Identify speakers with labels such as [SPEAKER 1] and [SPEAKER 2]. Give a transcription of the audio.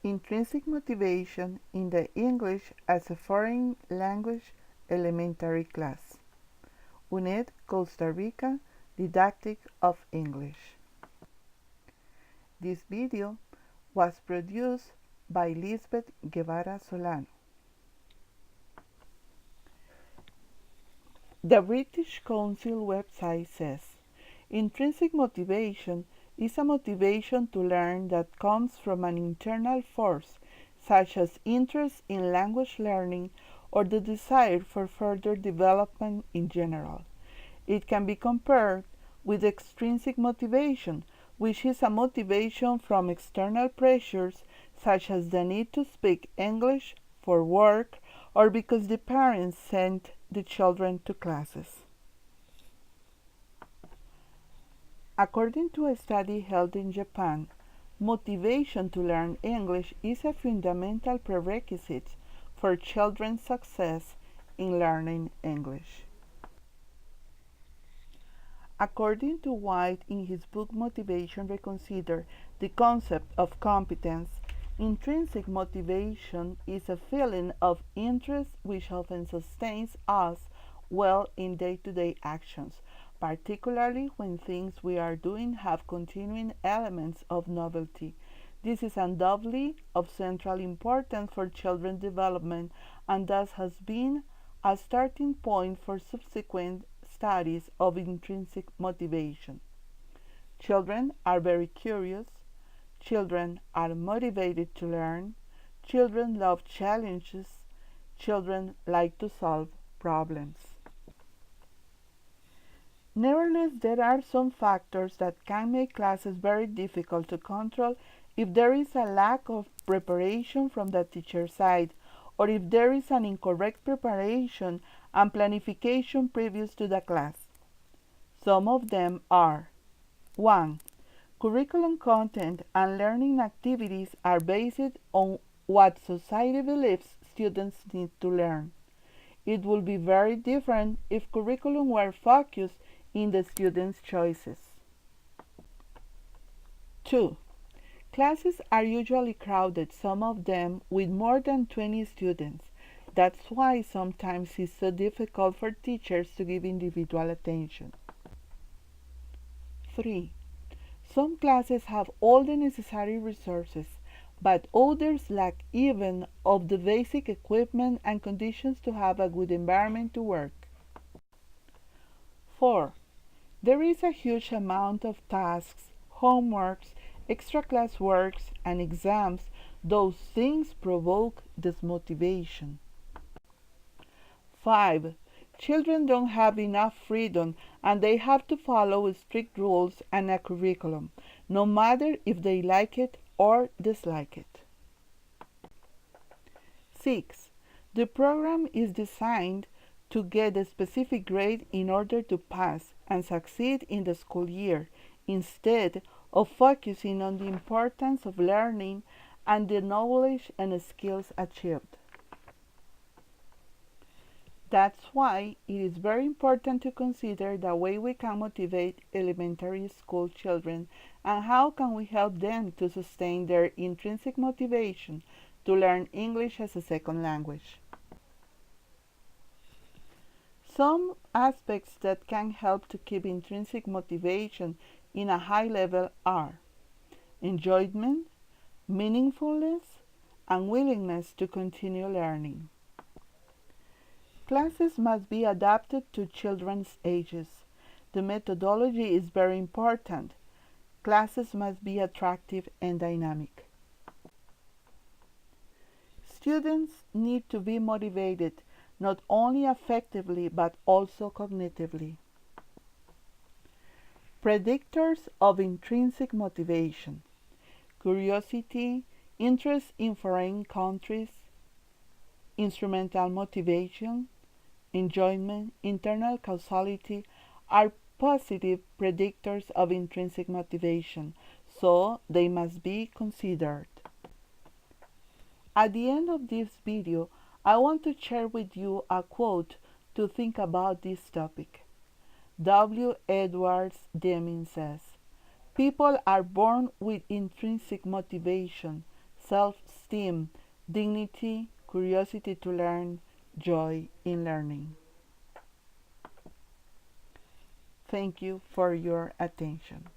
[SPEAKER 1] Intrinsic Motivation in the English as a Foreign Language Elementary Class. UNED, Costa Rica, Didactic of English. This video was produced by Lizbeth Guevara Solano. The British Council website says, intrinsic motivation is a motivation to learn that comes from an internal force, such as interest in language learning or the desire for further development in general. It can be compared with extrinsic motivation, which is a motivation from external pressures, such as the need to speak English for work or because the parents sent the children to classes. According to a study held in Japan, motivation to learn English is a fundamental prerequisite for children's success in learning English. According to White in his book Motivation Reconsidered, the concept of competence, intrinsic motivation is a feeling of interest which often sustains us well in day-to-day actions, particularly when things we are doing have continuing elements of novelty. This is undoubtedly of central importance for children's development and thus has been a starting point for subsequent studies of intrinsic motivation. Children are very curious. Children are motivated to learn. Children love challenges. Children like to solve problems. Nevertheless, there are some factors that can make classes very difficult to control if there is a lack of preparation from the teacher's side, or if there is an incorrect preparation and planification previous to the class. Some of them are: 1. Curriculum content and learning activities are based on what society believes students need to learn. It would be very different if curriculum were focused in the students' choices. 2. Classes are usually crowded, some of them with more than 20 students. That's why sometimes it's so difficult for teachers to give individual attention. 3. Some classes have all the necessary resources, but others lack even of the basic equipment and conditions to have a good environment to work. 4. There is a huge amount of tasks, homeworks, extra class works, and exams. Those things provoke dismotivation. 5. Children don't have enough freedom and they have to follow strict rules and a curriculum, no matter if they like it or dislike it. 6. The program is designed to get a specific grade in order to pass and succeed in the school year, instead of focusing on the importance of learning and the knowledge and skills achieved. That's why it is very important to consider the way we can motivate elementary school children and how can we help them to sustain their intrinsic motivation to learn English as a second language. Some aspects that can help to keep intrinsic motivation in a high level are enjoyment, meaningfulness, and willingness to continue learning. Classes must be adapted to children's ages. The methodology is very important. Classes must be attractive and dynamic. Students need to be motivated not only affectively but also cognitively. Predictors of intrinsic motivation: curiosity, interest in foreign countries, instrumental motivation, enjoyment, internal causality are positive predictors of intrinsic motivation, so they must be considered. At the end of this video, I want to share with you a quote to think about this topic. W. Edwards Deming says, "People are born with intrinsic motivation. self-esteem, dignity, curiosity to learn, joy in learning. Thank you for your attention.